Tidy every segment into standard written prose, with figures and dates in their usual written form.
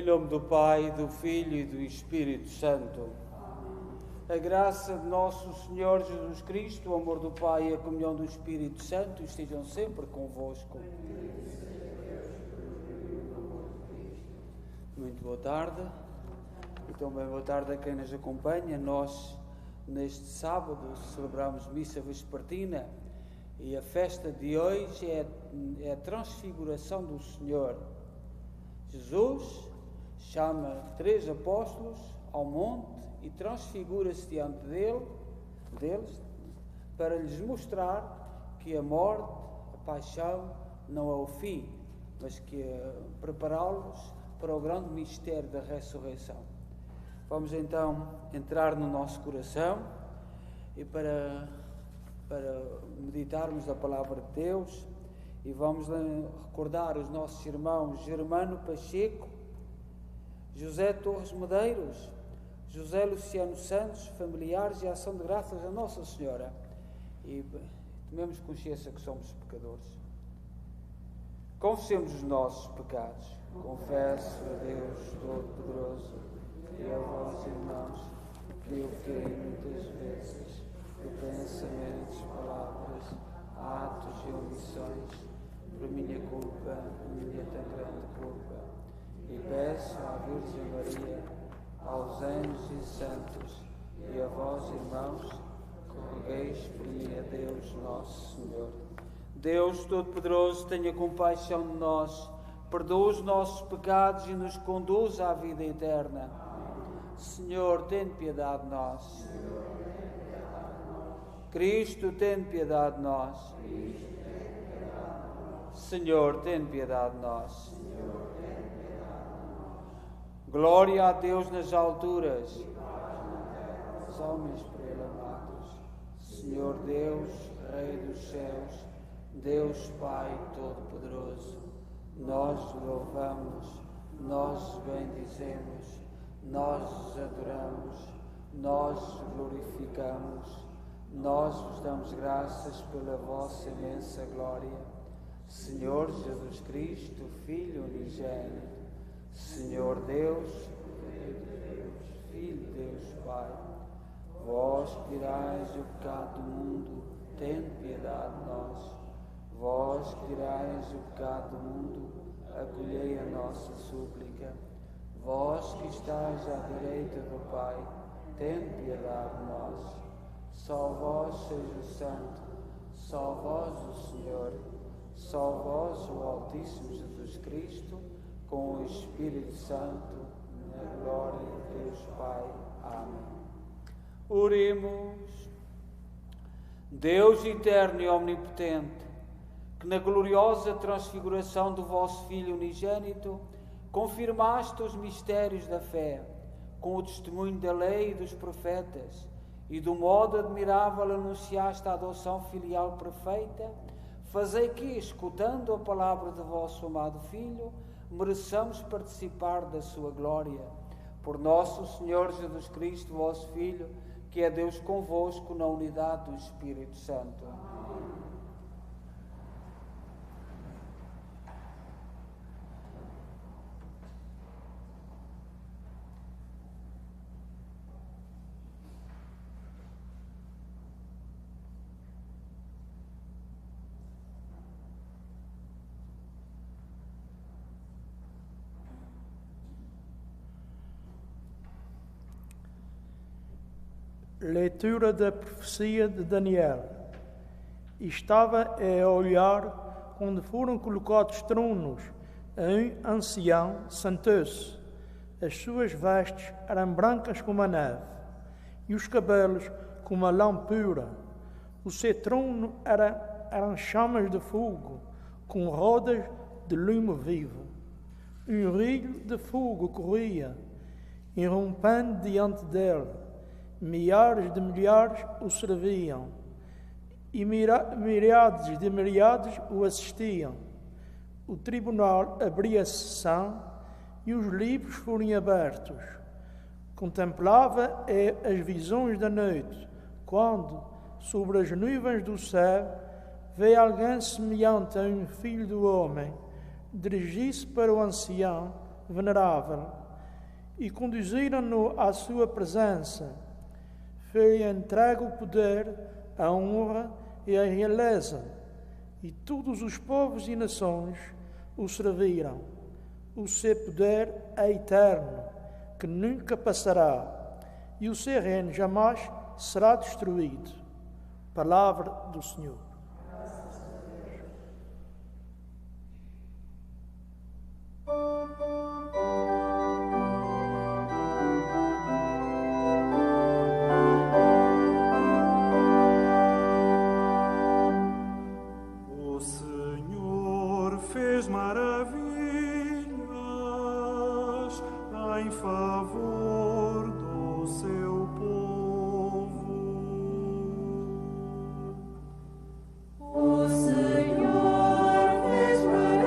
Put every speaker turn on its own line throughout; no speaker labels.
Em nome do Pai, do Filho e do Espírito Santo. A graça de nosso Senhor Jesus Cristo, o amor do Pai e a comunhão do Espírito Santo estejam sempre convosco. Muito boa tarde. E também boa tarde a quem nos acompanha. Nós, neste sábado, celebramos Missa Vespertina e a festa de hoje é a transfiguração do Senhor. Jesus chama 3 apóstolos ao monte e transfigura-se diante deles para lhes mostrar que a morte, a paixão, não é o fim, mas que é prepará-los para o grande mistério da ressurreição. Vamos então entrar no nosso coração e para meditarmos a palavra de Deus, e vamos recordar os nossos irmãos Germano Pacheco, José Torres Medeiros, José Luciano Santos, familiares, e a ação de graças a Nossa Senhora. E tomemos consciência que somos pecadores. Confessemos os nossos pecados. Confesso a Deus Todo-Poderoso e a vós, irmãos, que eu pequei muitas vezes, por pensamentos, palavras, atos e omissões, por minha culpa, minha tão grande culpa. E peço à Virgem Maria, aos anjos e santos, e a vós, irmãos, que rogueis por mim a Deus nosso Senhor. Deus Todo-Poderoso, tenha compaixão de nós, perdoa os nossos pecados e nos conduz à vida eterna. Senhor, tem piedade de nós. Cristo, tem piedade de nós. Senhor, tem piedade de nós. Glória a Deus nas alturas, os homens por ele amados. Senhor Deus, Rei dos céus, Deus Pai Todo-Poderoso, nós o louvamos, nós o bendizemos, nós os adoramos, nós os glorificamos, nós vos damos graças pela vossa imensa glória. Senhor Jesus Cristo, Filho unigênito, Senhor Deus, Filho de Deus Pai, vós que tirais o pecado do mundo, tende piedade de nós. Vós que tirais o pecado do mundo, acolhei a nossa súplica. Vós que estáis à direita do Pai, tende piedade de nós. Só vós seja o Santo, só vós o Senhor, só vós o Altíssimo Jesus Cristo, com o Espírito Santo, na glória de Deus Pai. Amém. Oremos. Deus eterno e omnipotente, que na gloriosa transfiguração do vosso Filho unigênito confirmaste os mistérios da fé, com o testemunho da lei e dos profetas, e do modo admirável anunciaste a adoção filial perfeita, fazei que, escutando a palavra do vosso amado Filho, mereçamos participar da sua glória. Por nosso Senhor Jesus Cristo, vosso Filho, que é Deus convosco na unidade do Espírito Santo.
Leitura da profecia de Daniel. Estava a olhar onde foram colocados tronos. Um ancião sentou-se. As suas vestes eram brancas como a neve, e os cabelos como a lã pura. O seu trono eram chamas de fogo, com rodas de lume vivo. Um rio de fogo corria, irrompendo diante dele. Milhares de milhares o serviam, e miríades de miríades o assistiam. O tribunal abria a sessão e os livros foram abertos. Contemplava as visões da noite, quando, sobre as nuvens do céu, veio alguém semelhante a um filho do homem, dirigir-se para o ancião, venerável e conduziram-no à sua presença. Foi entregue o poder, a honra e a realeza, e todos os povos e nações o serviram. O seu poder é eterno, que nunca passará, e o seu reino jamais será destruído. Palavra do Senhor.
O Senhor fez maravilhas em favor do seu povo.
O Senhor fez maravilhas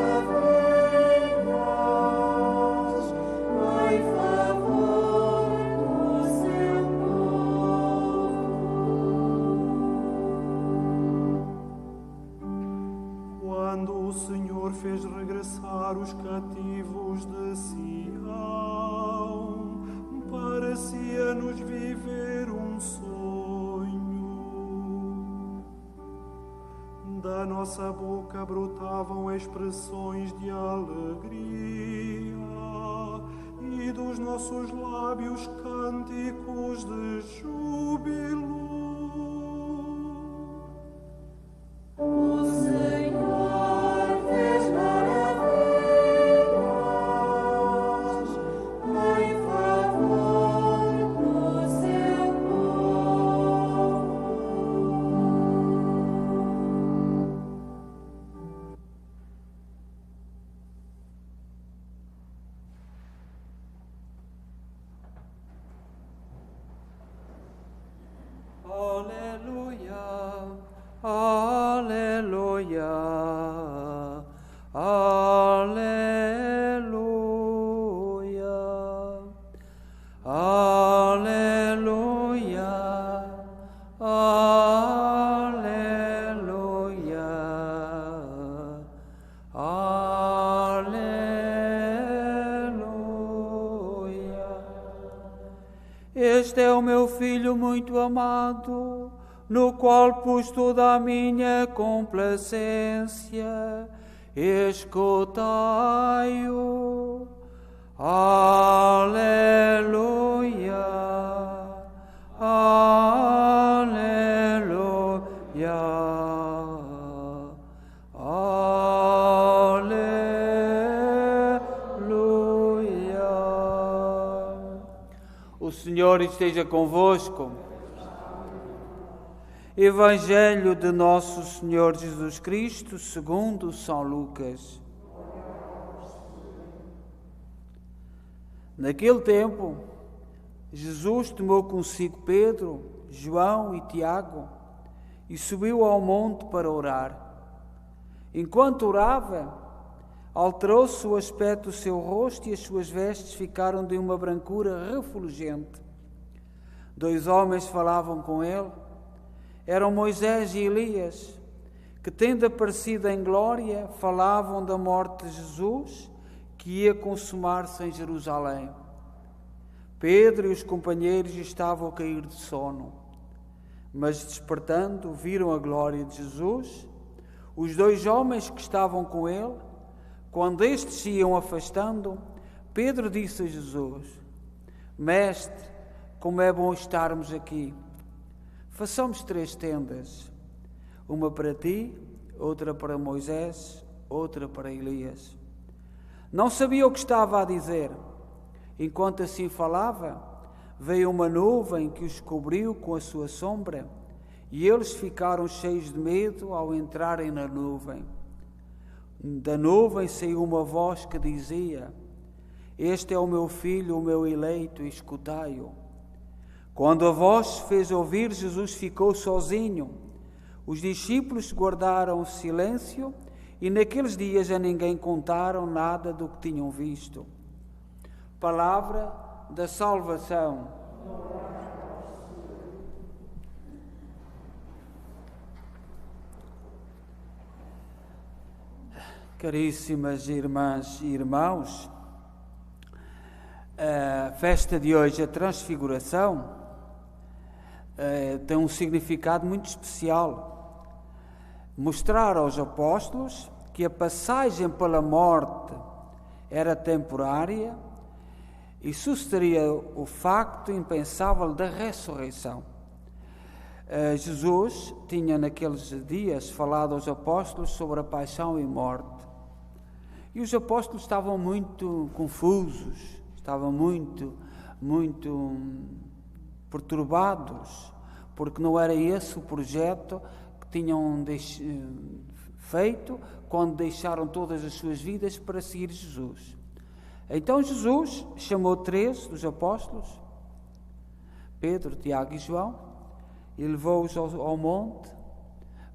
em favor do seu povo.
Quando o Senhor fez regressar os cativos de Sião, parecia-nos viver um sonho. Da nossa boca brotavam expressões de alegria e dos nossos lábios cânticos de júbilo.
O Senhor fez maravilhas em favor do seu povo.
Aleluia, aleluia, aleluia, aleluia, aleluia. Este é o meu Filho muito amado, no qual pus toda a minha complacência. Escutai-o. Aleluia, aleluia, aleluia. O Senhor esteja convosco. Evangelho de Nosso Senhor Jesus Cristo, segundo São Lucas. Naquele tempo, Jesus tomou consigo Pedro, João e Tiago e subiu ao monte para orar. Enquanto orava, alterou-se o aspecto do seu rosto e as suas vestes ficaram de uma brancura refulgente. 2 homens falavam com ele. Eram Moisés e Elias, que, tendo aparecido em glória, falavam da morte de Jesus, que ia consumar-se em Jerusalém. Pedro e os companheiros estavam a cair de sono, mas, despertando, viram a glória de Jesus. Os 2 homens que estavam com ele, quando estes se iam afastando, Pedro disse a Jesus: Mestre, como é bom estarmos aqui. Façamos 3 tendas, uma para ti, outra para Moisés, outra para Elias. Não sabia o que estava a dizer. Enquanto assim falava, veio uma nuvem que os cobriu com a sua sombra, e eles ficaram cheios de medo ao entrarem na nuvem. Da nuvem saiu uma voz que dizia: Este é o meu filho, o meu eleito, escutai-o. Quando a voz se fez ouvir, Jesus ficou sozinho. Os discípulos guardaram o silêncio e naqueles dias a ninguém contaram nada do que tinham visto. Palavra da salvação. Caríssimas irmãs e irmãos, A festa de hoje, a Transfiguração, tem um significado muito especial. Mostrar aos apóstolos que a passagem pela morte era temporária e sucederia o facto impensável da ressurreição. Jesus tinha naqueles dias falado aos apóstolos sobre a paixão e morte. E os apóstolos estavam muito confusos, estavam muito perturbados, porque não era esse o projeto que tinham feito quando deixaram todas as suas vidas para seguir Jesus. Então Jesus chamou 3 dos apóstolos, Pedro, Tiago e João, e levou-os ao monte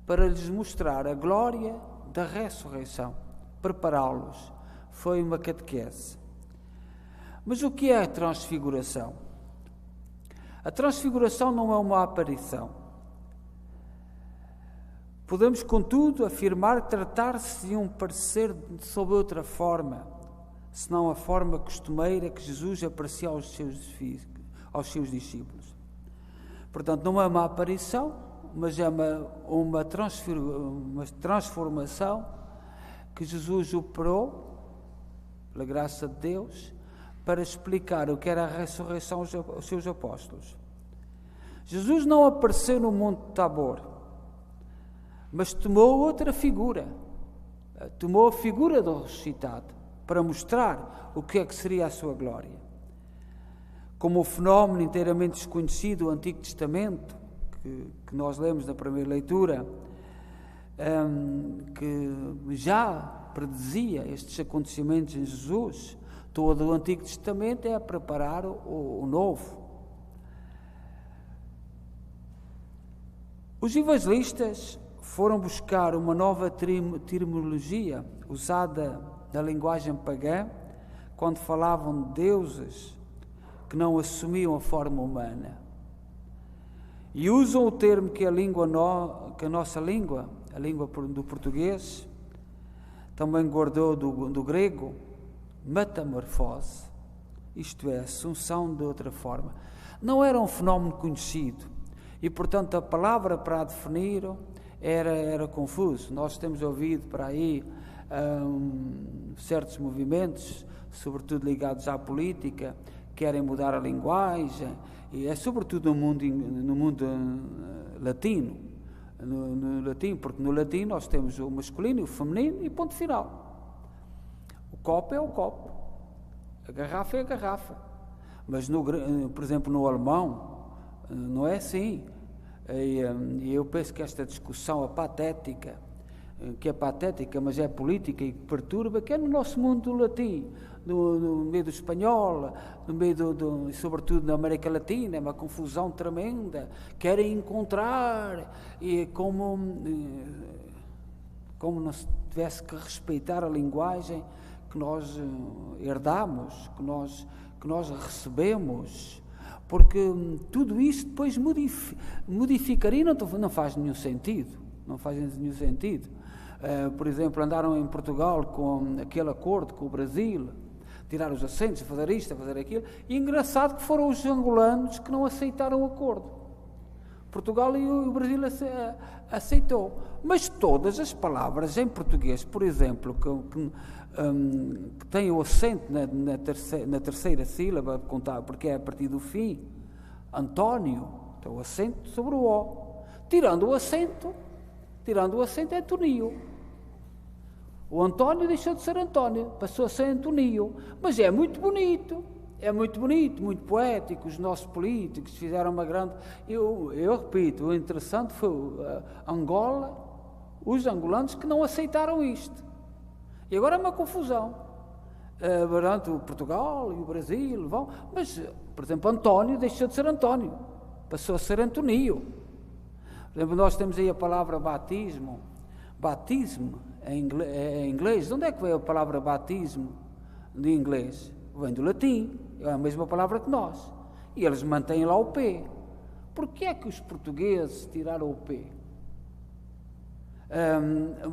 para lhes mostrar a glória da ressurreição, prepará-los. Foi uma catequese. Mas o que é a transfiguração? A transfiguração não é uma aparição. Podemos, contudo, afirmar que tratar-se de um parecer sob outra forma, senão a forma costumeira que Jesus aparecia aos seus discípulos. Portanto, não é uma aparição, mas é uma transformação que Jesus operou, pela graça de Deus, para explicar o que era a ressurreição aos seus apóstolos. Jesus não apareceu no Monte Tabor, mas tomou outra figura, tomou a figura do ressuscitado, para mostrar o que é que seria a sua glória. Como o fenómeno inteiramente desconhecido do Antigo Testamento, que nós lemos na primeira leitura, que já predizia estes acontecimentos em Jesus, todo o Antigo Testamento é a preparar o Novo. Os evangelistas foram buscar uma nova terminologia usada na linguagem pagã quando falavam de deuses que não assumiam a forma humana. E usam o termo que a nossa língua, a língua do português, também guardou do grego, metamorfose, isto é, assunção de outra forma. Não era um fenómeno conhecido e, portanto, a palavra para a definir era confuso. Nós temos ouvido para aí certos movimentos, sobretudo ligados à política, querem mudar a linguagem, e é sobretudo no mundo latino, no latim, porque no latim nós temos o masculino e o feminino e ponto final. O copo é o copo, a garrafa é a garrafa, mas por exemplo no alemão não é assim. E eu penso que esta discussão patética, que é patética, mas é política e que perturba, que é no nosso mundo do latim, no meio do espanhol, no meio sobretudo na América Latina, é uma confusão tremenda. Querem encontrar, e como não se tivesse que respeitar a linguagem que nós herdamos, que nós recebemos, porque tudo isso depois modificaria, não faz nenhum sentido, por exemplo, andaram em Portugal com aquele acordo com o Brasil, tirar os assentos, fazer isto, fazer aquilo, e engraçado que foram os angolanos que não aceitaram o acordo. Portugal e o Brasil aceitou, mas todas as palavras em português, por exemplo, que têm o acento na terceira sílaba, porque é a partir do fim, António, tem o acento sobre o O. Tirando o acento é Antonio. O António deixou de ser António, passou a ser Antonio, mas é muito bonito, muito poético. Os nossos políticos fizeram uma grande... Eu repito, o interessante foi Angola, os angolanos que não aceitaram isto. E agora é uma confusão. O Portugal e o Brasil vão... Mas, por exemplo, António deixou de ser António, passou a ser Antonio. Por exemplo, nós temos aí a palavra batismo. Batismo em inglês. De onde é que veio a palavra batismo de inglês? Vem do latim. É a mesma palavra que nós. E eles mantêm lá o P. Por que é que os portugueses tiraram o P?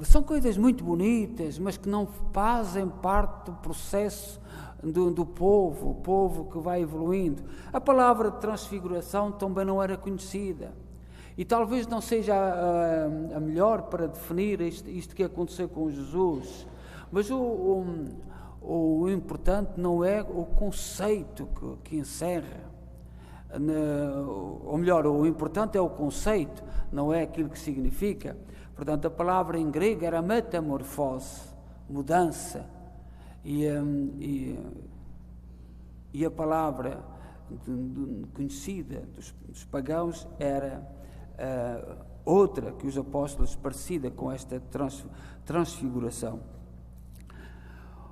São coisas muito bonitas, mas que não fazem parte do processo do povo, o povo que vai evoluindo. A palavra transfiguração também não era conhecida. E talvez não seja a melhor para definir isto que aconteceu com Jesus. Mas o importante não é o conceito que encerra. Ou melhor, o importante é o conceito, não é aquilo que significa. Portanto, a palavra em grego era metamorfose, mudança. E a palavra conhecida dos pagãos era outra que os apóstolos, parecida com esta transfiguração.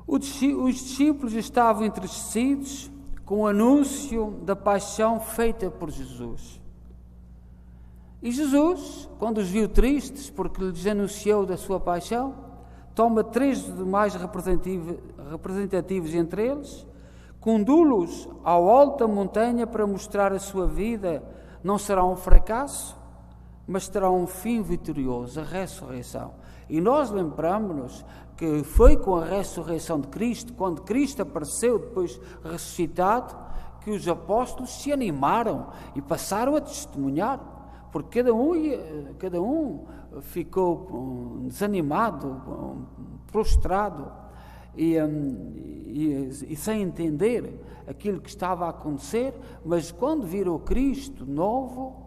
Os discípulos estavam entristecidos com o anúncio da paixão feita por Jesus. E Jesus, quando os viu tristes porque lhes anunciou da sua paixão, toma 3 dos mais representativos entre eles, conduzi-los ao alto da montanha para mostrar a sua vida não será um fracasso, mas terá um fim vitorioso, a ressurreição. E nós lembramos-nos que foi com a ressurreição de Cristo, quando Cristo apareceu depois ressuscitado, que os apóstolos se animaram e passaram a testemunhar, porque cada um ficou desanimado, prostrado e sem entender aquilo que estava a acontecer, mas quando viram Cristo novo,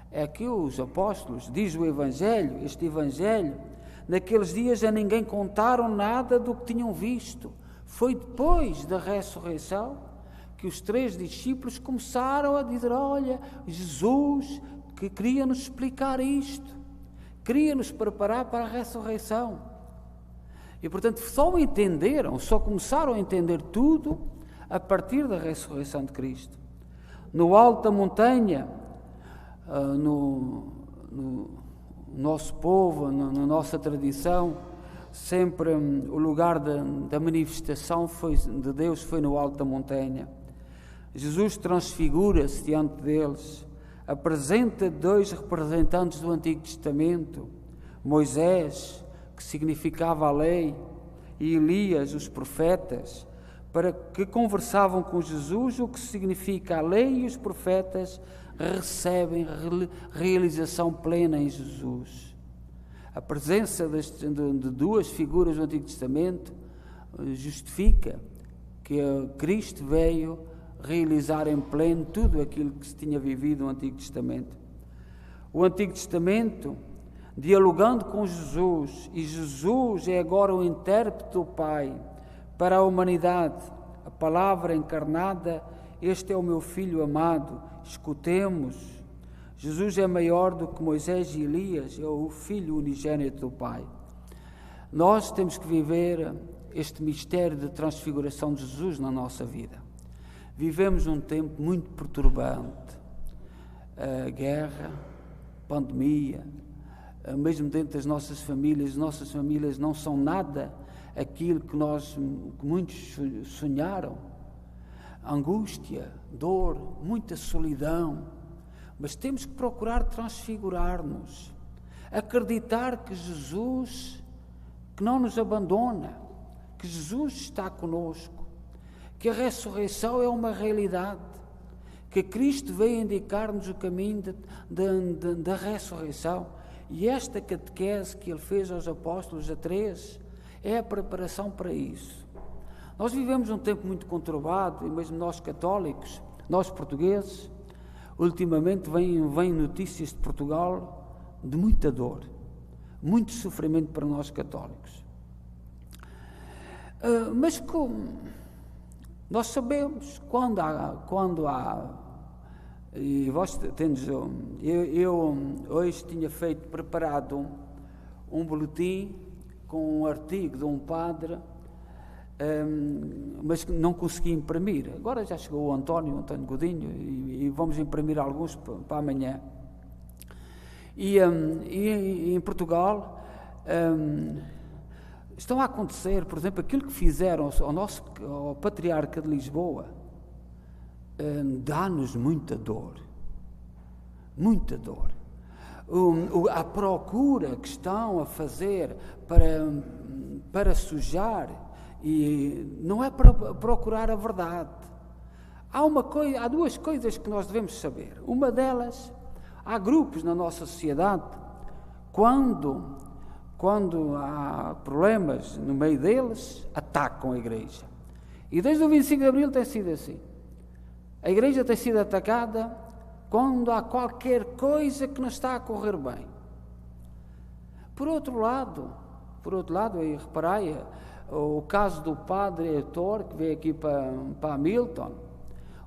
é que os apóstolos, diz o Evangelho, este Evangelho, naqueles dias a ninguém contaram nada do que tinham visto. Foi depois da ressurreição que os 3 discípulos começaram a dizer: olha, Jesus que queria nos explicar isto, queria nos preparar para a ressurreição. E portanto só começaram a entender tudo a partir da ressurreição de Cristo. No alto da montanha, no nosso povo, na nossa tradição, sempre o lugar da manifestação de Deus foi no alto da montanha. Jesus transfigura-se diante deles, apresenta 2 representantes do Antigo Testamento, Moisés, que significava a lei, e Elias, os profetas, para que conversavam com Jesus. O que significa a lei e os profetas recebem realização plena em Jesus. A presença de 2 figuras do Antigo Testamento justifica que Cristo veio realizar em pleno tudo aquilo que se tinha vivido no Antigo Testamento. O Antigo Testamento, dialogando com Jesus, e Jesus é agora o intérprete do Pai para a humanidade, a palavra encarnada: este é o meu Filho amado, escutemos. Jesus é maior do que Moisés e Elias, é o Filho unigênito do Pai. Nós temos que viver este mistério de transfiguração de Jesus na nossa vida. Vivemos um tempo muito perturbante, guerra, pandemia, mesmo dentro das nossas famílias não são nada aquilo que muitos sonharam. Angústia, dor, muita solidão, mas temos que procurar transfigurar-nos, acreditar que Jesus, que não nos abandona, que Jesus está conosco, que a ressurreição é uma realidade, que Cristo veio indicar-nos o caminho da ressurreição. E esta catequese que ele fez aos apóstolos, a 3, é a preparação para isso. Nós vivemos um tempo muito conturbado, e mesmo nós católicos, nós portugueses, ultimamente vêm notícias de Portugal de muita dor, muito sofrimento para nós católicos. Mas nós sabemos quando há e vós tendes, eu hoje tinha preparado um boletim com um artigo de um padre, mas não consegui imprimir. Agora já chegou o António Godinho, e vamos imprimir alguns para amanhã. E em Portugal estão a acontecer, por exemplo, aquilo que fizeram ao Patriarca de Lisboa, dá-nos muita dor, muita dor. a procura que estão a fazer para sujar, e não é para procurar a verdade. Há duas coisas que nós devemos saber. Uma delas, há grupos na nossa sociedade, quando há problemas no meio deles, atacam a igreja. E desde o 25 de Abril tem sido assim. A igreja tem sido atacada quando há qualquer coisa que não está a correr bem. Por outro lado, aí reparai, o caso do padre Heitor, que veio aqui para Hamilton.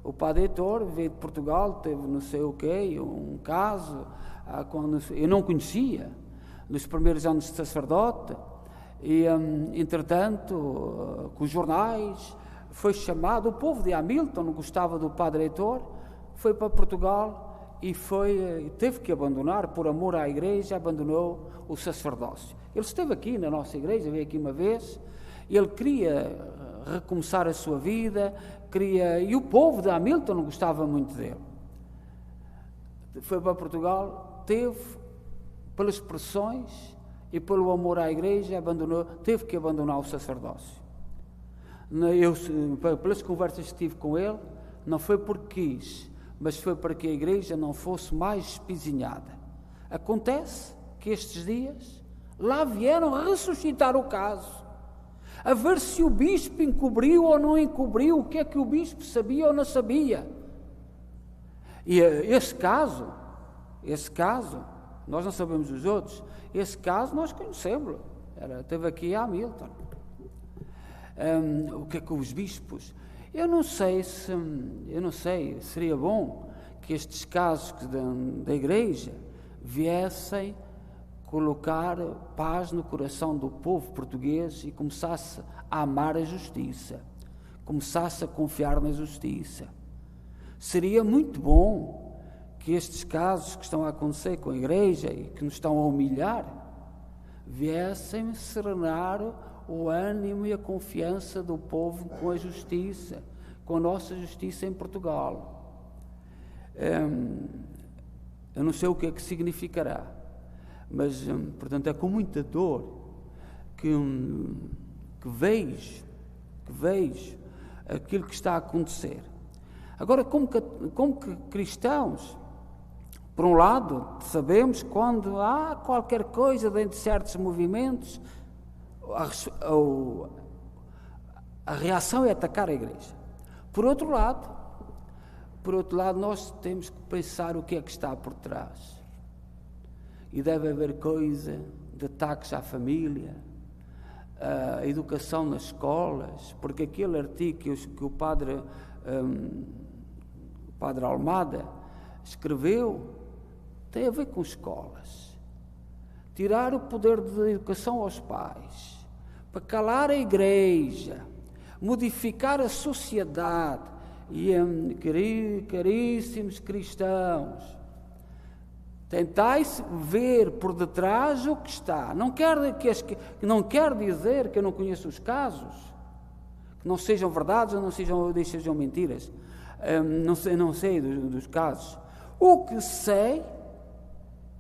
O padre Heitor veio de Portugal, teve não sei o quê, um caso, quando eu não conhecia, nos primeiros anos de sacerdote, e entretanto, com os jornais, foi chamado, o povo de Hamilton gostava do padre Heitor, foi para Portugal e teve que abandonar, por amor à igreja, abandonou o sacerdócio. Ele esteve aqui na nossa igreja, veio aqui uma vez, ele queria recomeçar a sua vida, e o povo de Hamilton gostava muito dele. Foi para Portugal, pelas pressões e pelo amor à igreja, teve que abandonar o sacerdócio. Pelas conversas que tive com ele, não foi porque quis, mas foi para que a igreja não fosse mais espizinhada. Acontece que estes dias lá vieram ressuscitar o caso, a ver se o bispo encobriu ou não encobriu, o que é que o bispo sabia ou não sabia. E esse caso, nós não sabemos os outros, esse caso nós conhecemos, esteve aqui a Hamilton. O que é que os bispos... Eu não sei, seria bom que estes casos da igreja viessem colocar paz no coração do povo português e começasse a amar a justiça, começasse a confiar na justiça. Seria muito bom que estes casos que estão a acontecer com a igreja e que nos estão a humilhar viessem serenar o ânimo e a confiança do povo com a justiça, com a nossa justiça em Portugal. Eu não sei o que é que significará, mas, portanto, é com muita dor que vejo aquilo que está a acontecer. Agora, como que cristãos, por um lado, sabemos quando há qualquer coisa dentro de certos movimentos, a reação é atacar a igreja. Por outro lado, nós temos que pensar o que é que está por trás. E deve haver coisa de ataques à família, a educação nas escolas, porque aquele artigo que o padre Almada escreveu tem a ver com escolas. Tirar o poder de educação aos pais, para calar a igreja, modificar a sociedade. E, caríssimos cristãos, tentai-se ver por detrás o que está. Não quer dizer que eu não conheço os casos, que não sejam verdades ou não sejam mentiras. Não sei dos casos. O que sei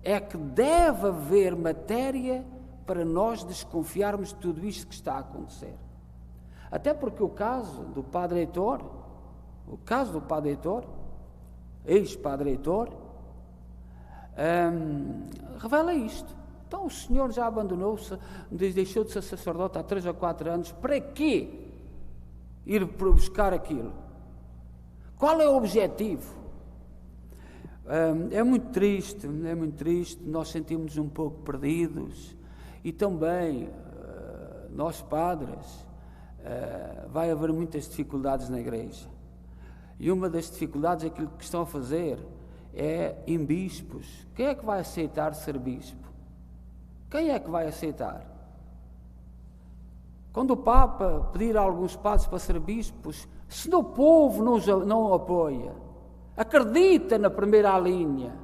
é que deve haver matéria para nós desconfiarmos de tudo isto que está a acontecer. Até porque o caso do padre Heitor, ex-padre Heitor, revela isto. Então o senhor já abandonou-se, deixou de ser sacerdote há 3 ou 4 anos. Para quê ir buscar aquilo? Qual é o objetivo? É muito triste, nós sentimos-nos um pouco perdidos, e também nós padres, vai haver muitas dificuldades na igreja, e uma das dificuldades, aquilo que estão a fazer é em bispos. Quem é que vai aceitar ser bispo? Quem é que vai aceitar? Quando o Papa pedir a alguns padres para ser bispos, se o povo não o apoia, acredita na primeira linha,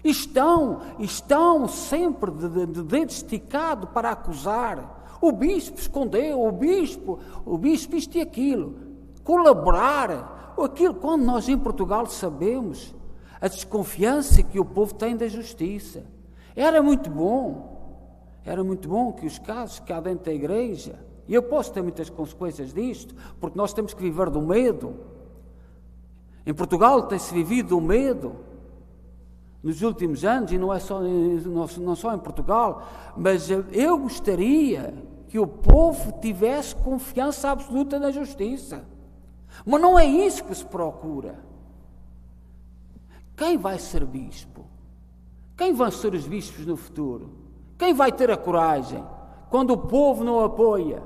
estão sempre de dedo esticado para acusar. O bispo escondeu, o bispo isto e aquilo, colaborar. Aquilo, quando nós em Portugal sabemos a desconfiança que o povo tem da justiça, Era muito bom que os casos cá dentro da igreja, e eu posso ter muitas consequências disto, porque nós temos que viver do medo. Em Portugal tem-se vivido do medo nos últimos anos, e não só em Portugal, mas eu gostaria que o povo tivesse confiança absoluta na justiça. Mas não é isso que se procura. Quem vai ser bispo? Quem vão ser os bispos no futuro? Quem vai ter a coragem quando o povo não apoia?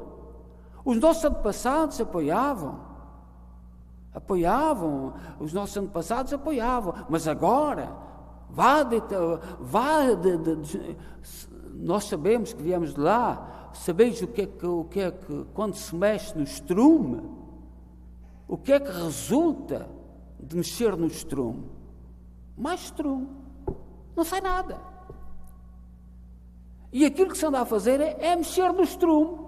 Os nossos antepassados apoiavam, os nossos antepassados apoiavam, mas agora, nós sabemos que viemos de lá, sabeis o que é que quando se mexe no estrume, o que é que resulta de mexer no estrume? Mais estrume, não sai nada. E aquilo que se anda a fazer é mexer no estrume.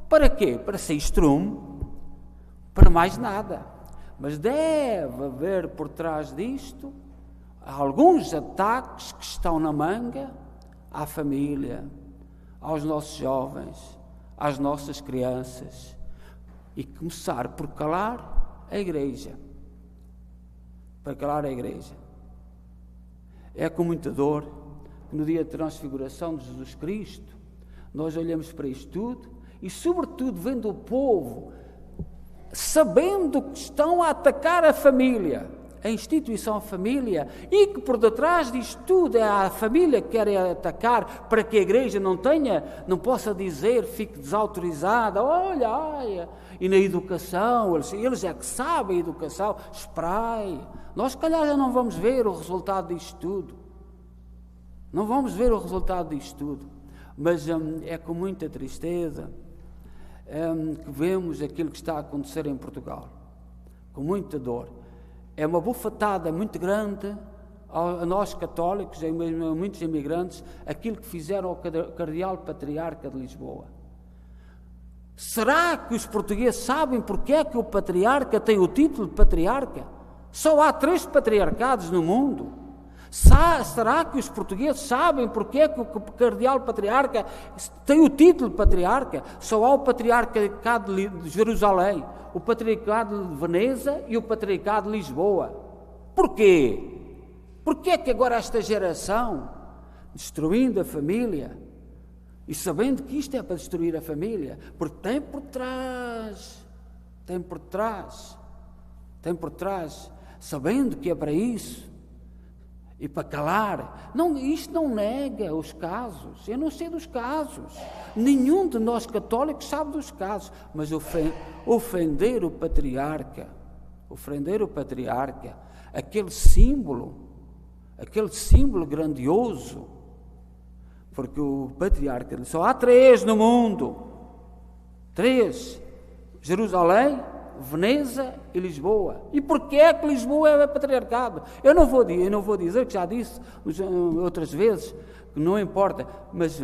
Para quê? Para sair estrume, para mais nada. Mas deve haver por trás disto alguns ataques que estão na manga à família, aos nossos jovens, às nossas crianças, e começar por calar a igreja. Para calar a igreja. É com muita dor que no dia de transfiguração de Jesus Cristo nós olhamos para isto tudo e, sobretudo, vendo o povo sabendo que estão a atacar a família, a instituição família, e que por detrás disto tudo é a família que querem atacar para que a igreja não possa dizer, fique desautorizada, olha, e na educação, eles é que sabem a educação, esperai, nós se calhar já não vamos ver o resultado disto tudo, mas é com muita tristeza que vemos aquilo que está a acontecer em Portugal, com muita dor. É uma bufetada muito grande a nós católicos, e mesmo a muitos imigrantes, aquilo que fizeram ao Cardeal Patriarca de Lisboa. Será que os portugueses sabem porque é que o Patriarca tem o título de Patriarca? Só há 3 patriarcados no mundo. Será que os portugueses sabem porque é que o Cardeal Patriarca tem o título de Patriarca? Só há o Patriarcado de Jerusalém, o Patriarcado de Veneza e o Patriarcado de Lisboa. Porquê? Porquê é que agora esta geração, destruindo a família, e sabendo que isto é para destruir a família, porque tem por trás, sabendo que é para isso, e para calar, isto não nega os casos, eu não sei dos casos, nenhum de nós católicos sabe dos casos, mas ofender o patriarca, aquele símbolo grandioso, porque o patriarca só há 3 no mundo, 3, Jerusalém, Veneza e Lisboa. E porquê é que Lisboa é patriarcado? Eu não vou dizer, que já disse outras vezes, que não importa, mas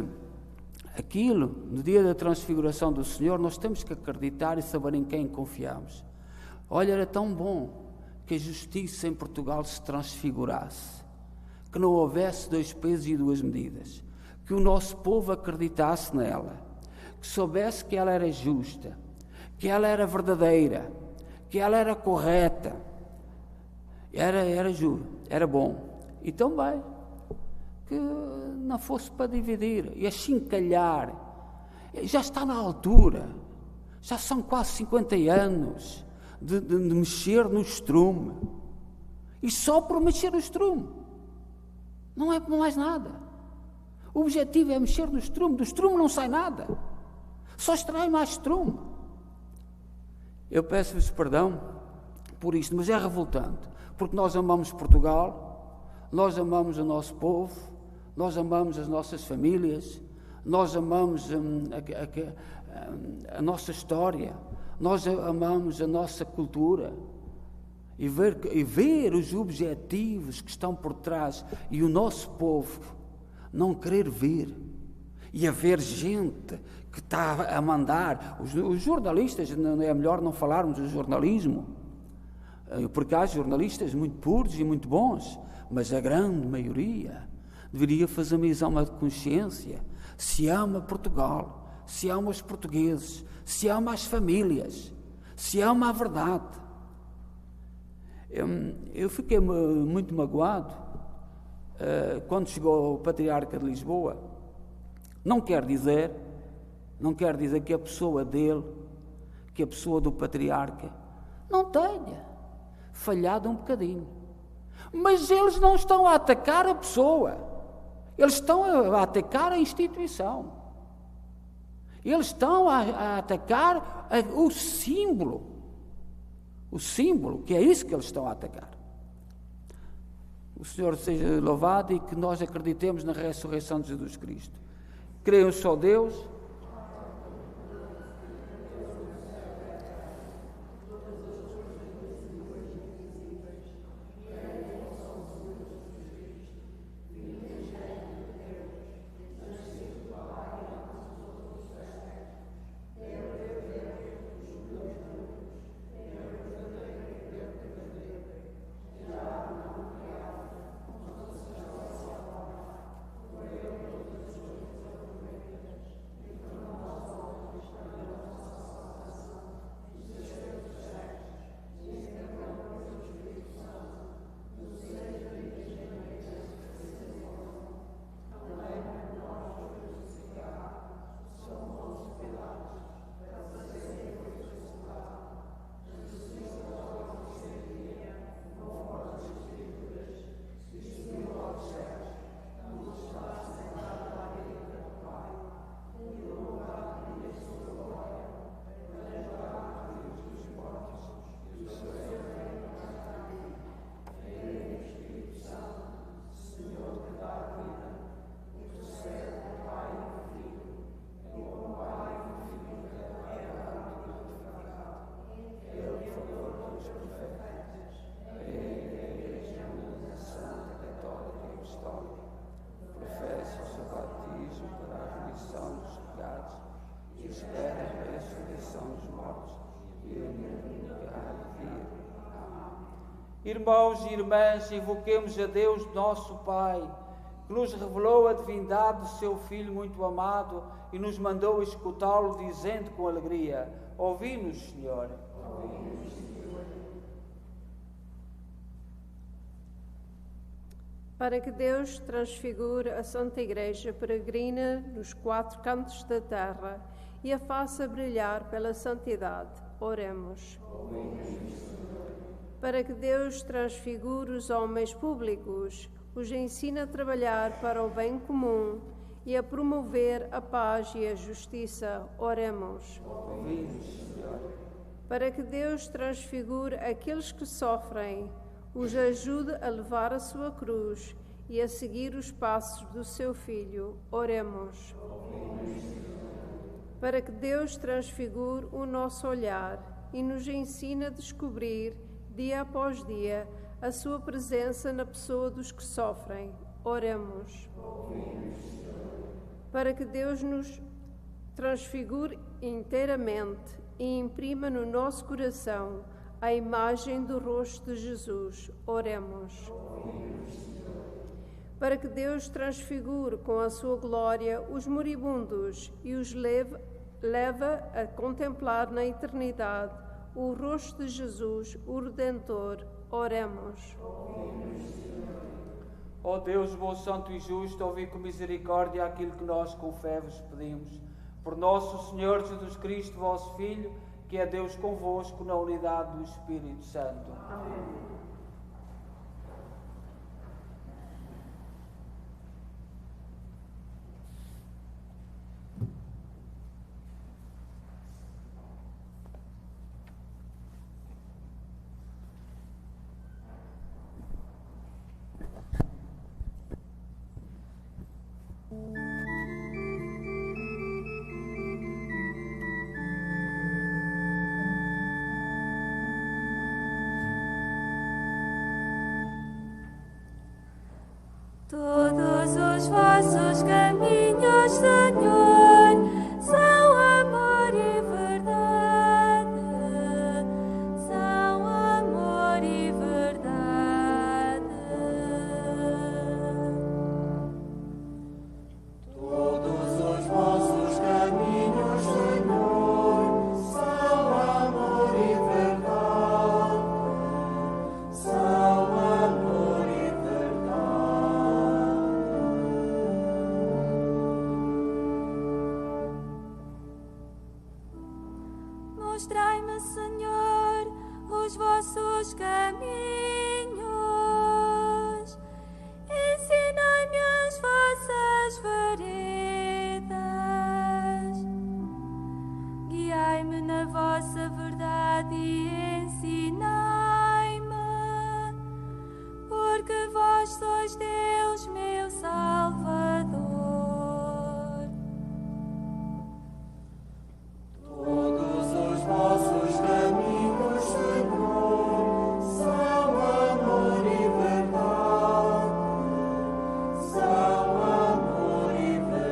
aquilo, no dia da transfiguração do Senhor, nós temos que acreditar e saber em quem confiamos. Olha, era tão bom que a justiça em Portugal se transfigurasse, que não houvesse 2 pesos e 2 medidas, que o nosso povo acreditasse nela, que soubesse que ela era justa, que ela era verdadeira, que ela era correta, era bom, e também que não fosse para dividir e achincalhar. Já está na altura, já são quase 50 anos de mexer no estrume, e só por mexer no estrume, não é mais nada. O objetivo é mexer no estrume, do estrume não sai nada, só extrai mais estrume. Eu peço-vos perdão por isto, mas é revoltante, porque nós amamos Portugal, nós amamos o nosso povo, nós amamos as nossas famílias, nós amamos a nossa história, nós amamos a nossa cultura, e ver os objetivos que estão por trás, e o nosso povo não querer ver, e haver gente que está a mandar, os jornalistas, é melhor não falarmos do jornalismo, porque há jornalistas muito puros e muito bons, mas a grande maioria deveria fazer uma exame de consciência. Se ama Portugal, se ama os portugueses, se ama as famílias, se ama a verdade. Eu fiquei muito magoado quando chegou o Patriarca de Lisboa. Não quer dizer que a pessoa dele, que a pessoa do Patriarca, não tenha falhado um bocadinho. Mas eles não estão a atacar a pessoa, eles estão a atacar a instituição. Eles estão a atacar o símbolo, que é isso que eles estão a atacar. O Senhor seja louvado e que nós acreditemos na ressurreição de Jesus Cristo. Creio só Deus. Irmãos e irmãs, invoquemos a Deus, nosso Pai, que nos revelou a divindade do seu Filho muito amado e nos mandou escutá-lo, dizendo com alegria: ouvi-nos, Senhor.
Para que Deus transfigure a Santa Igreja peregrina nos quatro cantos da terra e a faça brilhar pela santidade, oremos. Para que Deus transfigure os homens públicos, os ensine a trabalhar para o bem comum e a promover a paz e a justiça, oremos. Para que Deus transfigure aqueles que sofrem, os ajude a levar a sua cruz e a seguir os passos do seu Filho, oremos. Para que Deus transfigure o nosso olhar e nos ensine a descobrir, dia após dia, a sua presença na pessoa dos que sofrem, oremos. Para que Deus nos transfigure inteiramente e imprima no nosso coração a imagem do rosto de Jesus, oremos. Para que Deus transfigure com a sua glória os moribundos e os leve a contemplar na eternidade o rosto de Jesus, o Redentor, oremos.
Ó Deus, bom, santo e justo, ouvi com misericórdia aquilo que nós com fé vos pedimos. Por nosso Senhor Jesus Cristo, vosso Filho, que é Deus convosco na unidade do Espírito Santo. Amém.
Todos os vossos caminhos, Senhor, são amor e verdade, são amor e verdade. vossos caminhos. Ensinai-me as vossas veredas. Guiai-me na vossa verdade e ensinai-me, porque vós sois Deus, meu Salvador.
Todos os vossos caminhos, Senhor, são amor e verdade. São amor e verdade.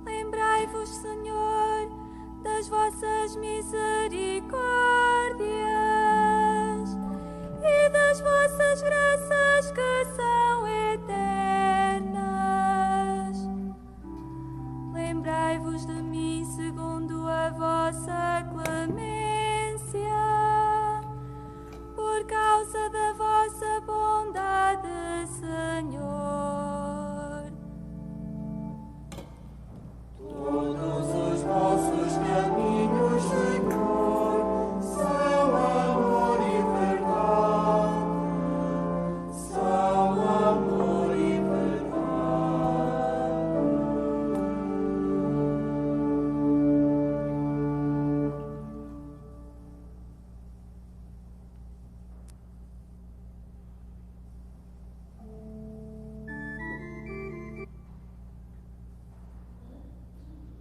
Lembrai-vos, Senhor, das vossas misericórdias e das vossas graças que são eternas. Lembrai-vos de mim segundo a vossa clemência, por causa da vossa bondade, Senhor.
Todos os vossos caminhos, Senhor, são amor e verdade. São amor e verdade.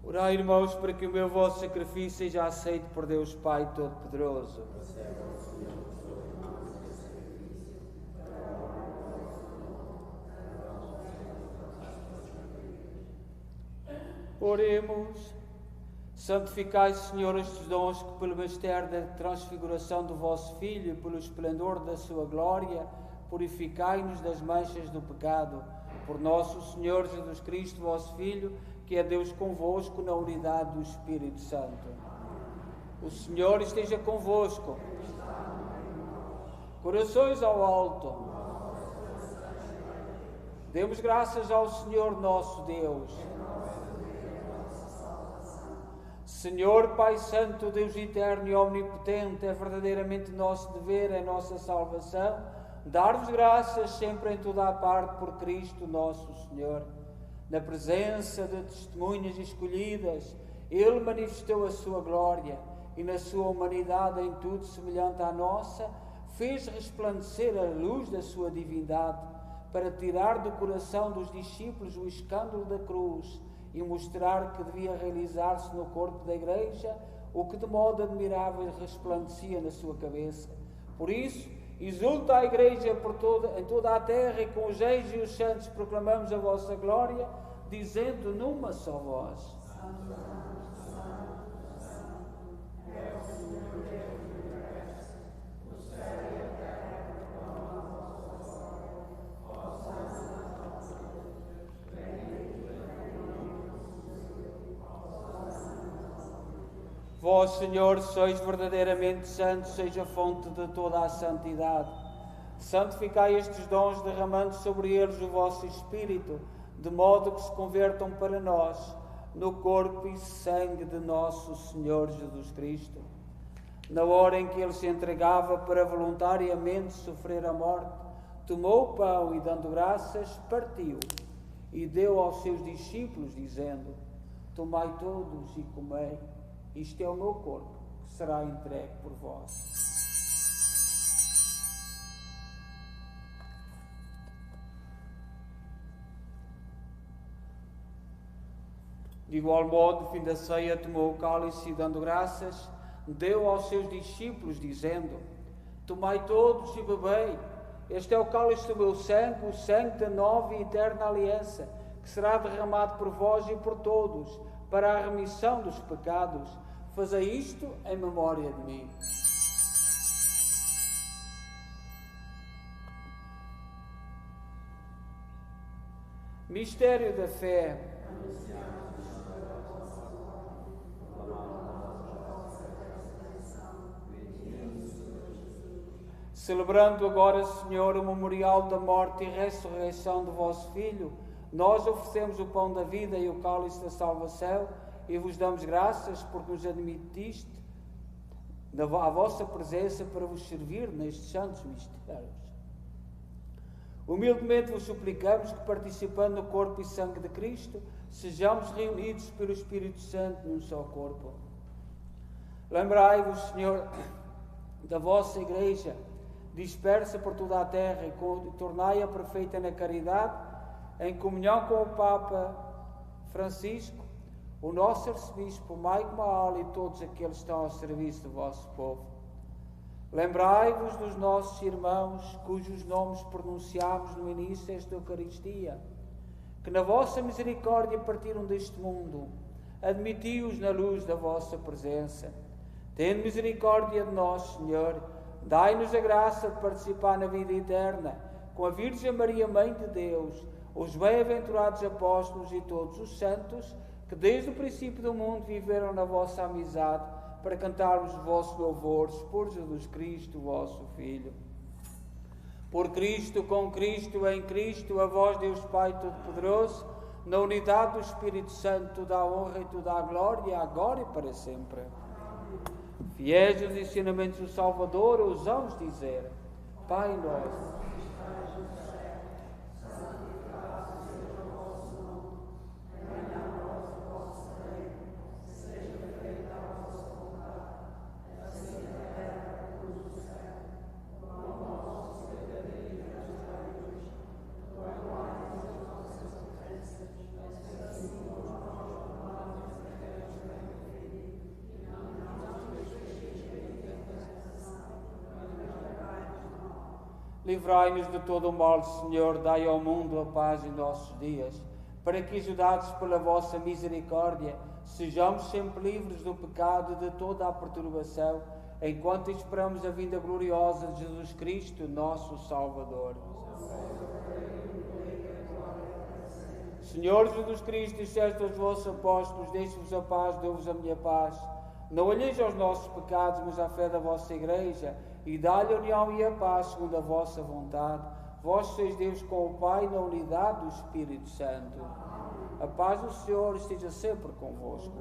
Orai, irmãos, para que o meu vosso sacrifício seja aceito por Deus Pai Todo-Poderoso. Oremos. Santificai, Senhor, estes dons que, pelo mistério da transfiguração do vosso Filho e pelo esplendor da sua glória, purificai-nos das manchas do pecado. Por nosso Senhor Jesus Cristo, vosso Filho, que é Deus convosco na unidade do Espírito Santo. O Senhor esteja convosco. Corações ao alto. Demos graças ao Senhor nosso Deus. Senhor Pai Santo, Deus eterno e omnipotente, é verdadeiramente nosso dever, é nossa salvação, dar-vos graças sempre em toda a parte por Cristo nosso Senhor. Na presença de testemunhas escolhidas, Ele manifestou a sua glória e na sua humanidade em tudo semelhante à nossa, fez resplandecer a luz da sua divindade para tirar do coração dos discípulos o escândalo da cruz e mostrar que devia realizar-se no corpo da Igreja o que de modo admirável resplandecia na sua cabeça. Por isso, exulta a Igreja em toda a terra e com os reis e os santos proclamamos a vossa glória, dizendo numa só voz: Vós, Senhor, sois verdadeiramente santos, seja a fonte de toda a santidade. Santificai estes dons, derramando sobre eles o vosso Espírito, de modo que se convertam para nós no corpo e sangue de nosso Senhor Jesus Cristo. Na hora em que Ele se entregava para voluntariamente sofrer a morte, tomou o pão e, dando graças, partiu e deu aos seus discípulos, dizendo: Tomai todos e comei. Isto é o meu corpo, que será entregue por vós. De igual modo, no fim da ceia, tomou o cálice e, dando graças, deu aos seus discípulos, dizendo: Tomai todos e bebei. Este é o cálice do meu sangue, o sangue da nova e eterna aliança, que será derramado por vós e por todos, para a remissão dos pecados. Fazei isto em memória de mim. Mistério da fé. Celebrando agora, Senhor, o memorial da morte e ressurreição do vosso Filho, nós oferecemos o pão da vida e o cálice da salvação e vos damos graças porque nos admitiste à vossa presença para vos servir nestes santos mistérios. Humildemente vos suplicamos que, participando no corpo e sangue de Cristo, sejamos reunidos pelo Espírito Santo num só corpo. Lembrai-vos, Senhor, da vossa Igreja, dispersa por toda a terra, e tornai-a perfeita na caridade, em comunhão com o Papa Francisco, o nosso arcebispo Maico Maal e todos aqueles que estão ao serviço do vosso povo. Lembrai-vos dos nossos irmãos, cujos nomes pronunciámos no início desta Eucaristia, que na vossa misericórdia partiram deste mundo. Admiti-os na luz da vossa presença. Tende misericórdia de nós, Senhor. Dai-nos a graça de participar na vida eterna, com a Virgem Maria, Mãe de Deus, os bem-aventurados apóstolos e todos os santos, que desde o princípio do mundo viveram na vossa amizade, para cantarmos os vossos louvores por Jesus Cristo, vosso Filho. Por Cristo, com Cristo, em Cristo, a vós, Deus Pai Todo-Poderoso, na unidade do Espírito Santo, toda a honra e toda a glória, agora e para sempre. Fiéis aos ensinamentos do Salvador, ousamos dizer: Pai nosso, livrai-nos de todo o mal, Senhor, dai ao mundo a paz em nossos dias, para que, ajudados pela vossa misericórdia, sejamos sempre livres do pecado e de toda a perturbação, enquanto esperamos a vinda gloriosa de Jesus Cristo, nosso Salvador. Senhor Jesus Cristo, disseste aos vossos apóstolos: deixe-vos a paz, dou-vos a minha paz. Não olheis aos nossos pecados, mas à fé da vossa Igreja, e dá-lhe a união e a paz segundo a vossa vontade. Vós sois Deus com o Pai, na unidade do Espírito Santo. A paz do Senhor esteja sempre convosco.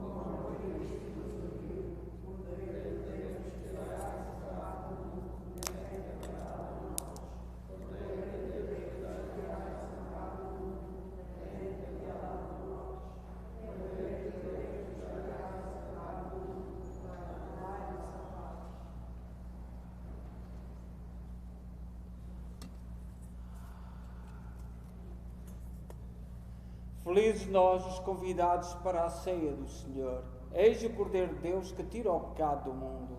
Felizes nós, os convidados para a ceia do Senhor. Eis o Cordeiro de Deus que tira o pecado do mundo.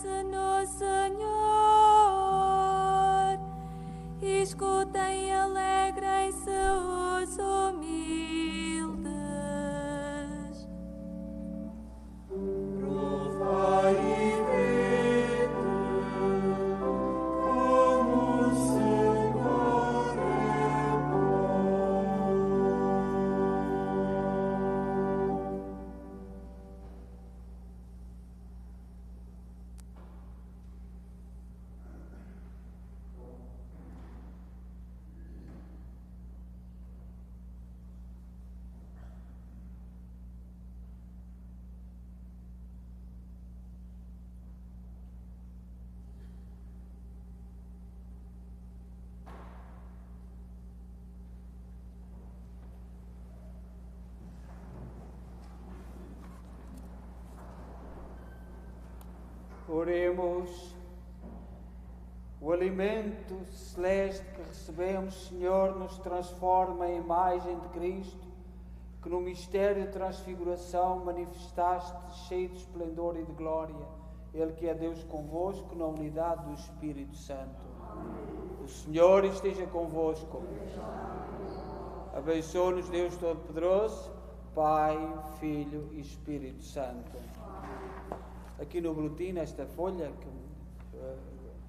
ouça-nos, Senhor. Escutem e alegrem-se os humildes.
Provai e vede como o Senhor é bom.
Oremos. O alimento celeste que recebemos, Senhor, nos transforma em imagem de Cristo, que no mistério de transfiguração manifestaste cheio de esplendor e de glória. Ele que é Deus convosco na unidade do Espírito Santo. O Senhor esteja convosco. Abençoe-nos Deus Todo-Poderoso, Pai, Filho e Espírito Santo. Aqui no boletim, esta folha, que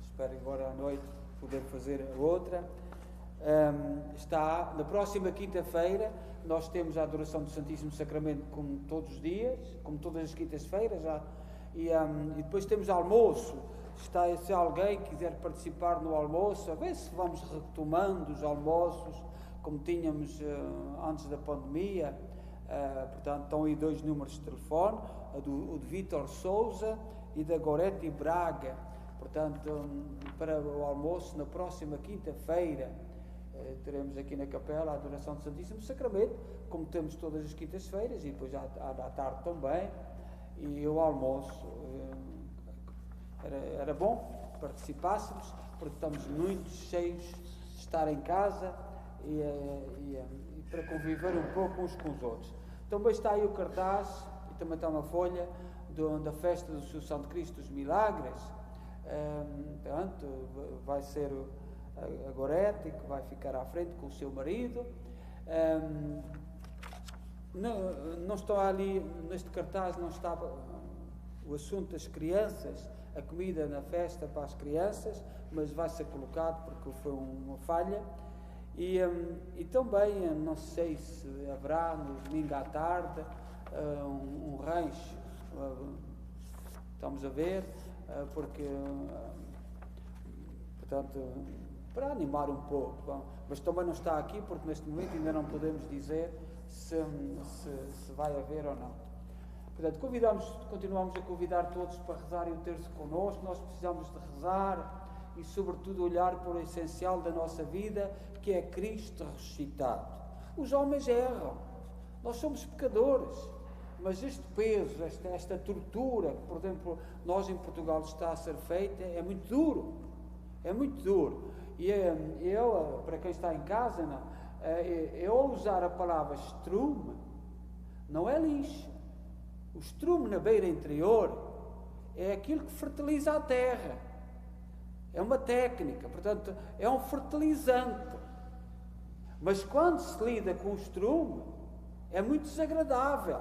espero agora à noite poder fazer a outra, está na próxima quinta-feira. Nós temos a adoração do Santíssimo Sacramento como todos os dias, como todas as quintas-feiras, e depois temos almoço. Se alguém quiser participar no almoço, a ver se vamos retomando os almoços como tínhamos antes da pandemia. Portanto, estão aí 2 números de telefone, o de Vítor Souza e da Goretti Braga. Portanto, para o almoço na próxima quinta-feira teremos aqui na capela a adoração do Santíssimo Sacramento, como temos todas as quintas-feiras, e depois à tarde também, e o almoço. Era bom que participássemos, porque estamos muito cheios de estar em casa e para conviver um pouco uns com os outros. Também está aí o cartaz, e também está uma folha da festa da Assunção de Cristo dos Milagres. Portanto, vai ser a Goretti que vai ficar à frente com o seu marido. Não está ali, neste cartaz não estava o assunto das crianças, a comida na festa para as crianças, mas vai ser colocado porque foi uma falha. E também, não sei se haverá no domingo à tarde um rancho, estamos a ver, porque, portanto, para animar um pouco, mas também não está aqui porque neste momento ainda não podemos dizer se vai haver ou não. Portanto, continuamos a convidar todos para rezarem o terço connosco. Nós precisamos de rezar e, sobretudo, olhar para o essencial da nossa vida, que é Cristo ressuscitado. Os homens erram, nós somos pecadores, mas este peso, esta tortura que, por exemplo, nós em Portugal está a ser feita, é muito duro, E eu, para quem está em casa, eu usar a palavra estrume, não é lixo. O estrume na beira interior é aquilo que fertiliza a terra. É uma técnica, portanto, é um fertilizante. Mas quando se lida com o estrume, é muito desagradável.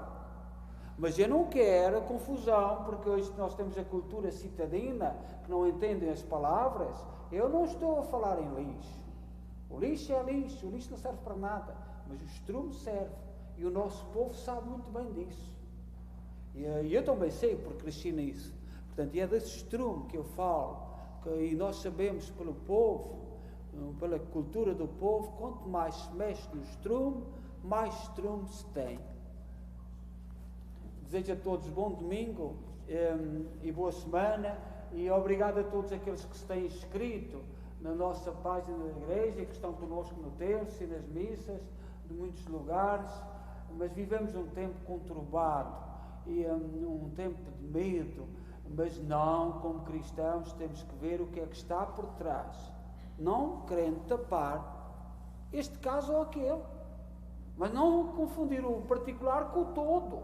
Mas eu não quero a confusão, porque hoje nós temos a cultura citadina, que não entendem as palavras. Eu não estou a falar em lixo. O lixo é lixo, o lixo não serve para nada, mas o estrume serve. E o nosso povo sabe muito bem disso. E eu também sei, porque cresci nisso. Portanto, é desse estrume que eu falo. E nós sabemos pelo povo, pela cultura do povo, quanto mais se mexe no estrume, mais estrume se tem. Desejo a todos bom domingo e boa semana, e obrigado a todos aqueles que se têm inscrito na nossa página da igreja, que estão connosco no terço e nas missas de muitos lugares. Mas vivemos um tempo conturbado e um tempo de medo, mas não, como cristãos, temos que ver o que é que está por trás, não querendo tapar este caso ou aquele, mas não confundir o particular com o todo,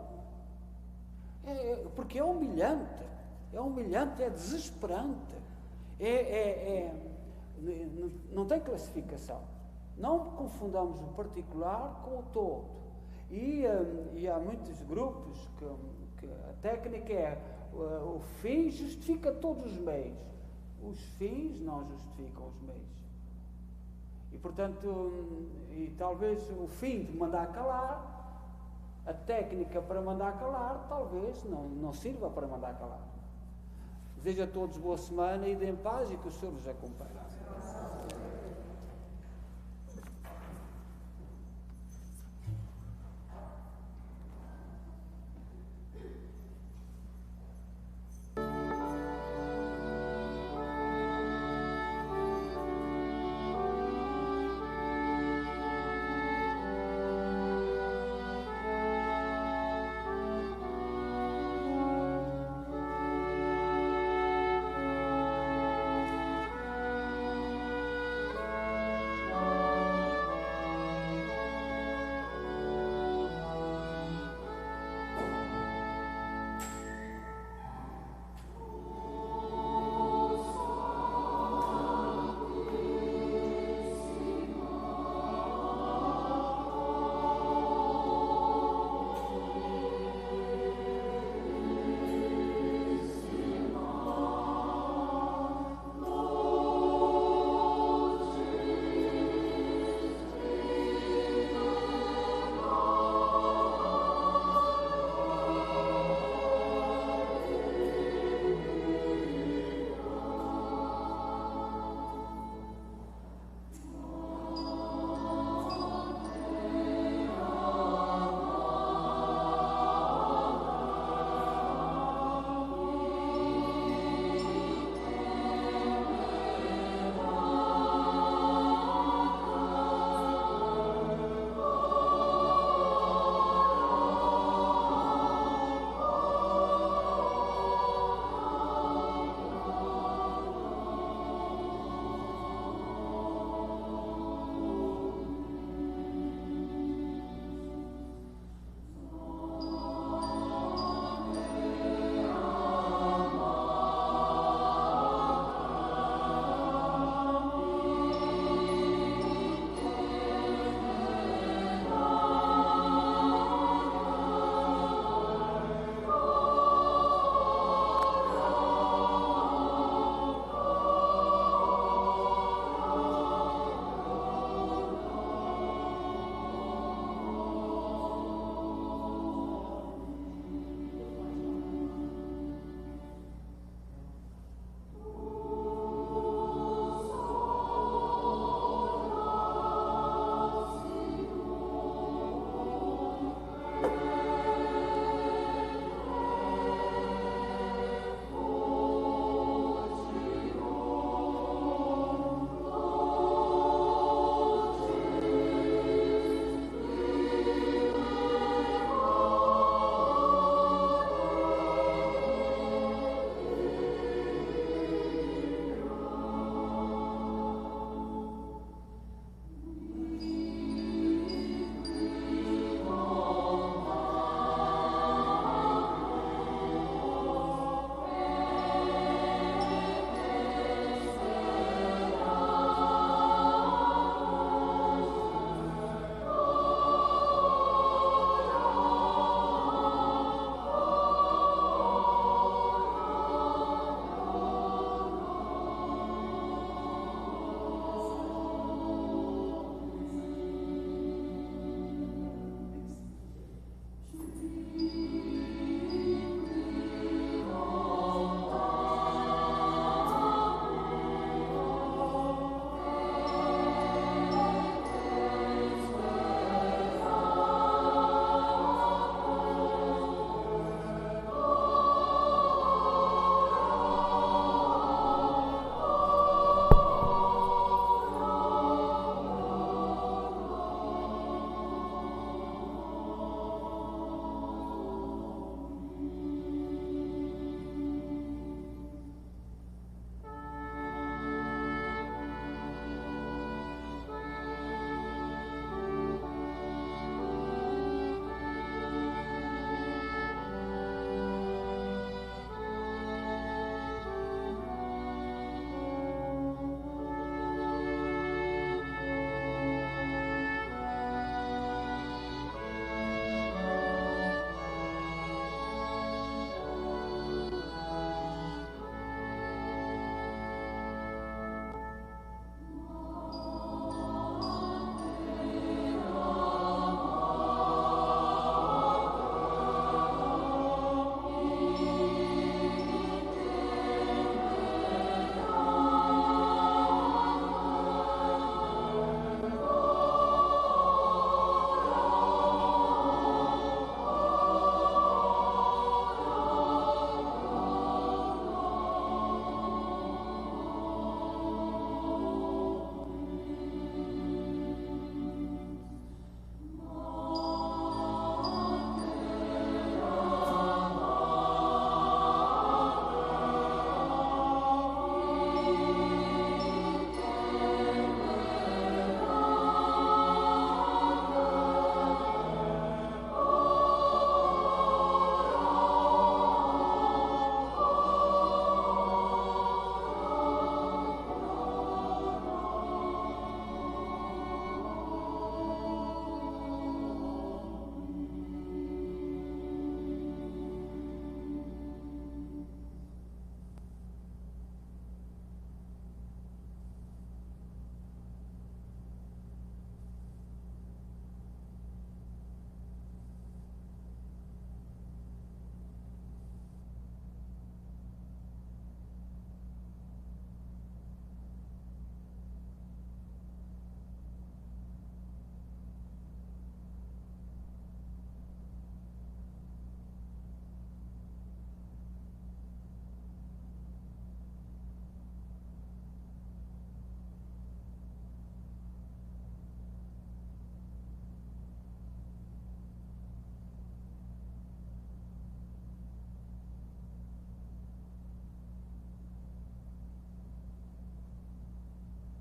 porque é humilhante. é humilhante, é desesperante, não tem classificação. Não confundamos o particular com o todo. E há muitos grupos que a técnica é o fim justifica todos os meios. Os fins não justificam os meios. E, portanto, talvez o fim de mandar calar, a técnica para mandar calar, talvez não sirva para mandar calar. Desejo a todos boa semana e de em paz e que o Senhor vos acompanhe.